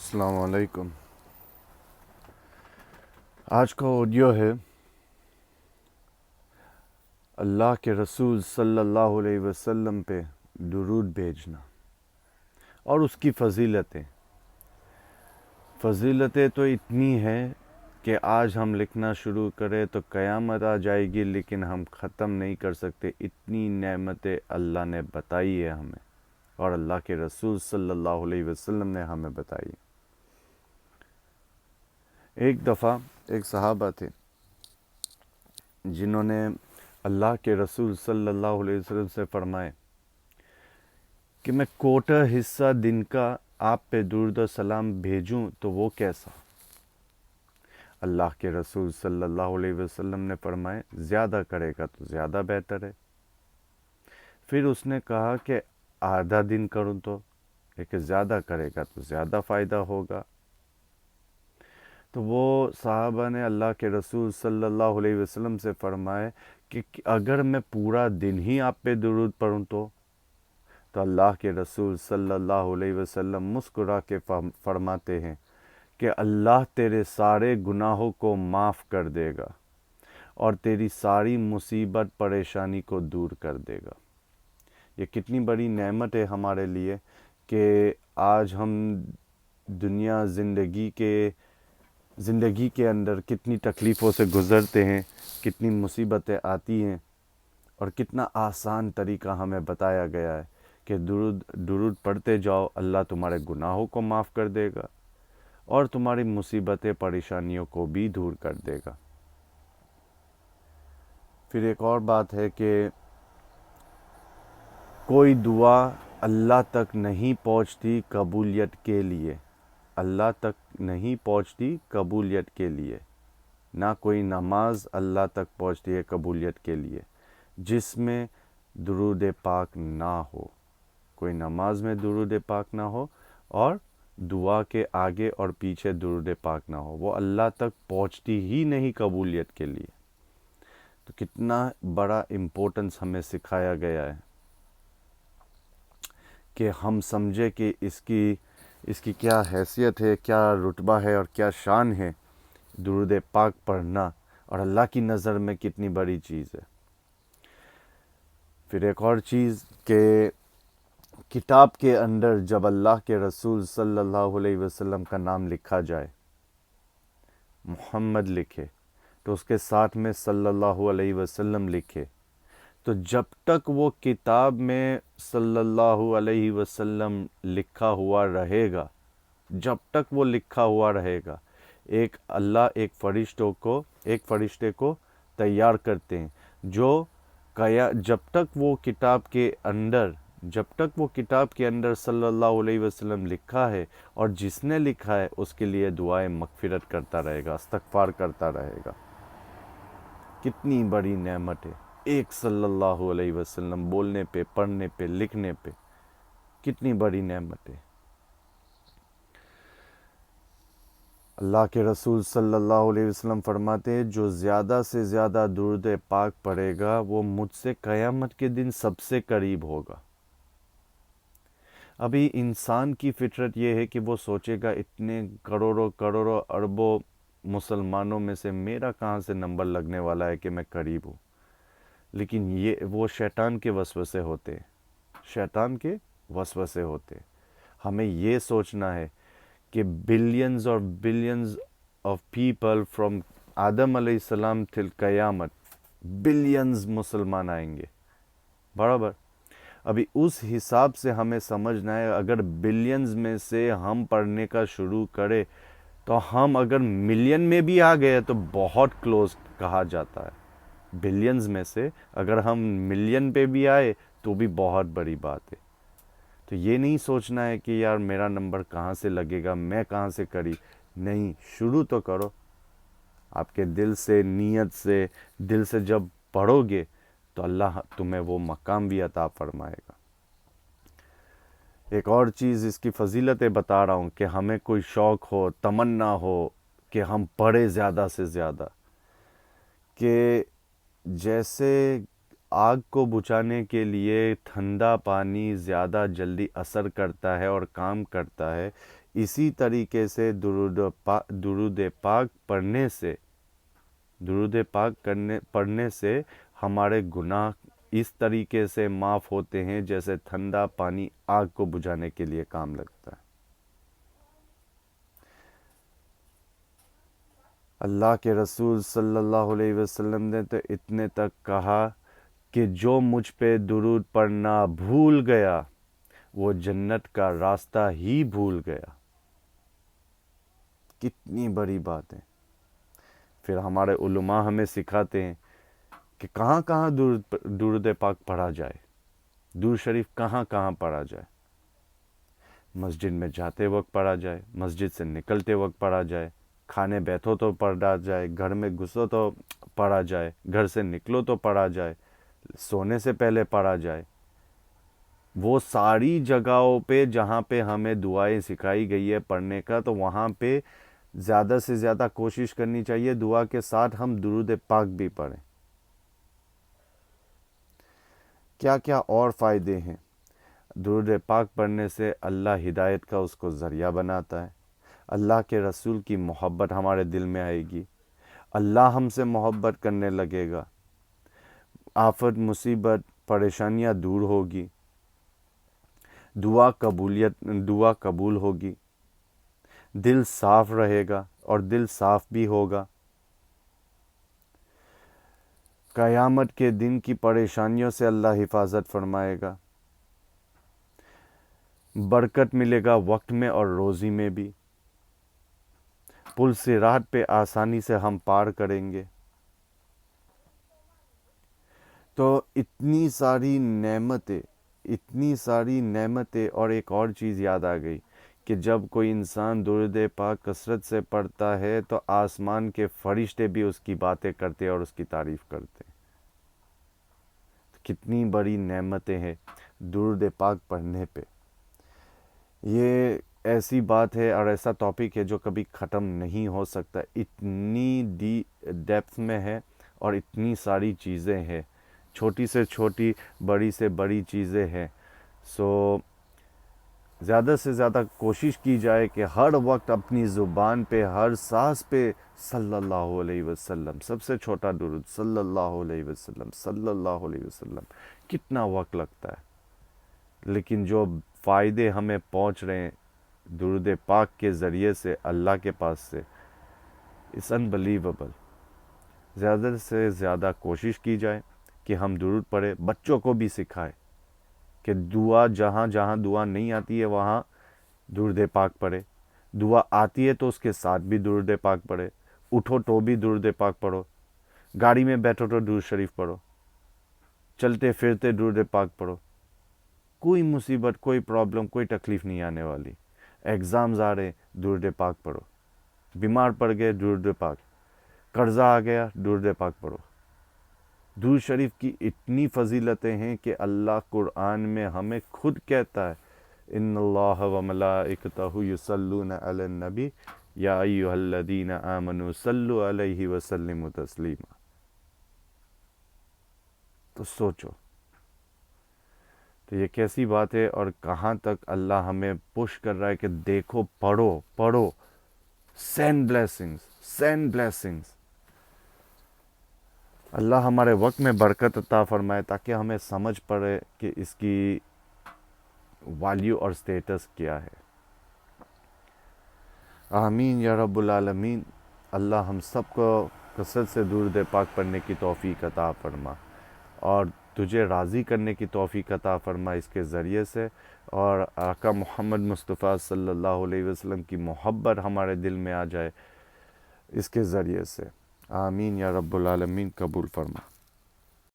السلام علیکم۔ آج کا آڈیو ہے اللہ کے رسول صلی اللہ علیہ وسلم پہ درود بھیجنا اور اس کی فضیلتیں تو اتنی ہیں کہ آج ہم لکھنا شروع کریں تو قیامت آ جائے گی، لیکن ہم ختم نہیں کر سکتے۔ اتنی نعمتیں اللہ نے بتائی ہے ہمیں، اور اللہ کے رسول صلی اللہ علیہ وسلم نے ہمیں بتائی۔ ایک دفعہ ایک صحابہ تھے جنہوں نے اللہ کے رسول صلی اللہ علیہ وسلم سے فرمائے کہ میں کوٹا حصہ دن کا آپ پہ درود و سلام بھیجوں تو وہ کیسا؟ اللہ کے رسول صلی اللہ علیہ وسلم نے فرمائے زیادہ کرے گا تو زیادہ بہتر ہے۔ پھر اس نے کہا کہ آدھا دن کروں تو، لیکن زیادہ کرے گا تو زیادہ فائدہ ہوگا۔ تو وہ صحابہ نے اللہ کے رسول صلی اللہ علیہ وسلم سے فرمائے کہ اگر میں پورا دن ہی آپ پہ درود پڑھوں تو اللہ کے رسول صلی اللہ علیہ وسلم مسکرا کے فرماتے ہیں کہ اللہ تیرے سارے گناہوں کو معاف کر دے گا اور تیری ساری مصیبت پریشانی کو دور کر دے گا۔ یہ کتنی بڑی نعمت ہے ہمارے لیے کہ آج ہم زندگی کے اندر کتنی تکلیفوں سے گزرتے ہیں، کتنی مصیبتیں آتی ہیں، اور کتنا آسان طریقہ ہمیں بتایا گیا ہے کہ درود پڑھتے جاؤ، اللہ تمہارے گناہوں کو معاف کر دے گا اور تمہاری مصیبتیں پریشانیوں کو بھی دور کر دے گا۔ پھر ایک اور بات ہے کہ کوئی دعا اللہ تک نہیں پہنچتی قبولیت کے لیے، اللہ تک نہیں پہنچتی قبولیت کے لیے، نہ کوئی نماز اللہ تک پہنچتی ہے قبولیت کے لیے جس میں درود پاک نہ ہو۔ کوئی نماز میں درود پاک نہ ہو اور دعا کے آگے اور پیچھے درود پاک نہ ہو، وہ اللہ تک پہنچتی ہی نہیں قبولیت کے لیے۔ تو کتنا بڑا امپورٹنس ہمیں سکھایا گیا ہے کہ ہم سمجھے کہ اس کی کیا حیثیت ہے، کیا رتبہ ہے اور کیا شان ہے درود پاک پڑھنا، اور اللہ کی نظر میں کتنی بڑی چیز ہے۔ پھر ایک اور چیز کہ کتاب کے اندر جب اللہ کے رسول صلی اللہ علیہ وسلم کا نام لکھا جائے، محمد لکھے تو اس کے ساتھ میں صلی اللہ علیہ وسلم لکھے، تو جب تک وہ کتاب میں صلی اللہ علیہ وسلم لکھا ہوا رہے گا، جب تک وہ لکھا ہوا رہے گا، ایک فرشتے کو تیار کرتے ہیں جو جب تک وہ کتاب کے اندر صلی اللہ علیہ وسلم لکھا ہے، اور جس نے لکھا ہے اس کے لیے دعائیں مغفرت کرتا رہے گا، استغفار کرتا رہے گا۔ کتنی بڑی نعمت ہے ایک صلی اللہ علیہ وسلم بولنے پہ، پڑھنے پہ، لکھنے پہ، کتنی بڑی نعمت ہے۔ اللہ کے رسول صلی اللہ علیہ وسلم فرماتے ہیں جو زیادہ سے زیادہ درود پاک پڑھے گا وہ مجھ سے قیامت کے دن سب سے قریب ہوگا۔ ابھی انسان کی فطرت یہ ہے کہ وہ سوچے گا اتنے کروڑوں اربوں مسلمانوں میں سے میرا کہاں سے نمبر لگنے والا ہے کہ میں قریب ہوں، لیکن وہ شیطان کے وسوسے ہوتے ہیں۔ ہمیں یہ سوچنا ہے کہ بلینز اور بلینز آف پیپل فرام آدم علیہ السلام تل قیامت، بلینز مسلمان آئیں گے، برابر۔ ابھی اس حساب سے ہمیں سمجھنا ہے، اگر بلینز میں سے ہم پڑھنے کا شروع کرے تو ہم اگر ملین میں بھی آ گئے تو بہت کلوز کہا جاتا ہے۔ بلینز میں سے اگر ہم ملین پہ بھی آئے تو بھی بہت بڑی بات ہے۔ تو یہ نہیں سوچنا ہے کہ یار میرا نمبر کہاں سے لگے گا، میں کہاں سے نہیں، شروع تو کرو۔ آپ کے دل سے، نیت سے، دل سے جب پڑھو گے تو اللہ تمہیں وہ مقام بھی عطا فرمائے گا۔ ایک اور چیز اس کی فضیلتیں بتا رہا ہوں کہ ہمیں کوئی شوق ہو، تمنا ہو کہ ہم پڑھیں زیادہ سے زیادہ، کہ جیسے آگ کو بجھانے کے لیے ٹھنڈا پانی زیادہ جلدی اثر کرتا ہے اور کام کرتا ہے، اسی طریقے سے درود پاک پڑھنے سے ہمارے گناہ اس طریقے سے معاف ہوتے ہیں جیسے ٹھنڈا پانی آگ کو بجھانے کے لیے کام لگتا ہے۔ اللہ کے رسول صلی اللہ علیہ وسلم نے تو اتنے تک کہا کہ جو مجھ پہ درود پڑھنا بھول گیا وہ جنت کا راستہ ہی بھول گیا۔ کتنی بڑی بات ہے۔ پھر ہمارے علماء ہمیں سکھاتے ہیں کہ کہاں کہاں درود پاک پڑھا جائے، درود شریف کہاں کہاں پڑھا جائے۔ مسجد میں جاتے وقت پڑھا جائے، مسجد سے نکلتے وقت پڑھا جائے، کھانے بیٹھو تو پڑھا جائے، گھر میں گھسو تو پڑھا جائے، گھر سے نکلو تو پڑھا جائے، سونے سے پہلے پڑھا جائے۔ وہ ساری جگہوں پہ جہاں پہ ہمیں دعائیں سکھائی گئی ہے پڑھنے کا، تو وہاں پہ زیادہ سے زیادہ کوشش کرنی چاہیے دعا کے ساتھ ہم درود پاک بھی پڑھیں۔ کیا کیا اور فائدے ہیں؟ درود پاک پڑھنے سے اللہ ہدایت کا اس کو ذریعہ بناتا ہے، اللہ کے رسول کی محبت ہمارے دل میں آئے گی، اللہ ہم سے محبت کرنے لگے گا، آفت مصیبت پریشانیاں دور ہوگی، دعا قبول ہوگی، دل صاف رہے گا اور دل صاف بھی ہوگا، قیامت کے دن کی پریشانیوں سے اللہ حفاظت فرمائے گا، برکت ملے گا وقت میں اور روزی میں بھی، پل صراط پہ آسانی سے ہم پار کریں گے۔ تو اتنی ساری نعمتیں اور ایک اور چیز یاد آ گئی کہ جب کوئی انسان درود پاک کثرت سے پڑھتا ہے تو آسمان کے فرشتے بھی اس کی باتیں کرتے اور اس کی تعریف کرتے۔ کتنی بڑی نعمتیں ہیں درود پاک پڑھنے پہ۔ یہ ایسی بات ہے اور ایسا ٹاپک ہے جو کبھی ختم نہیں ہو سکتا، اتنی ڈیپتھ میں ہے اور اتنی ساری چیزیں ہیں، چھوٹی سے چھوٹی بڑی سے بڑی چیزیں ہیں۔ زیادہ سے زیادہ کوشش کی جائے کہ ہر وقت اپنی زبان پہ ہر سانس پہ صلی اللہ علیہ وسلم، سب سے چھوٹا درود صلی اللہ علیہ وسلم، صلی اللہ علیہ وسلم، کتنا وقت لگتا ہے، لیکن جو فائدے ہمیں پہنچ رہے ہیں درود پاک کے ذریعے سے اللہ کے پاس سے، اٹس انبلیویبل۔ زیادہ سے زیادہ کوشش کی جائے کہ ہم درود پڑھیں، بچوں کو بھی سکھائے کہ دعا جہاں جہاں دعا نہیں آتی ہے وہاں درود پاک پڑھے، دعا آتی ہے تو اس کے ساتھ بھی درود پاک پڑھے، اٹھو تو بھی درود پاک پڑھو، گاڑی میں بیٹھو تو درود شریف پڑھو، چلتے پھرتے درود پاک پڑھو، کوئی مصیبت، کوئی پرابلم، کوئی تکلیف نہیں آنے والی۔ ایگزامز آ رہے، درود پاک پڑھو، بیمار پڑ گئے درود پاک، قرضہ آ گیا درود پاک پڑھو۔ درود شریف کی اتنی فضیلتیں ہیں کہ اللہ قرآن میں ہمیں خود کہتا ہے ان اللہ و ملائکتہ یصلون علی النبی یا ایھا الذین آمنوا صلوا علیہ وسلموا تسلیما۔ تو سوچو تو یہ کیسی بات ہے اور کہاں تک اللہ ہمیں پش کر رہا ہے کہ دیکھو، پڑھو، سینڈ بلیسنگز۔ اللہ ہمارے وقت میں برکت عطا فرمائے تاکہ ہمیں سمجھ پڑے کہ اس کی ویلیو اور سٹیٹس کیا ہے۔ آمین یا رب العالمین۔ اللہ ہم سب کو کثرت سے درود پاک پڑھنے کی توفیق عطا فرما اور تجھے راضی کرنے کی توفیق عطا فرما اس کے ذریعے سے، اور آقا محمد مصطفیٰ صلی اللہ علیہ وسلم کی محبت ہمارے دل میں آ جائے اس کے ذریعے سے۔ آمین یا رب العالمین، قبول فرما۔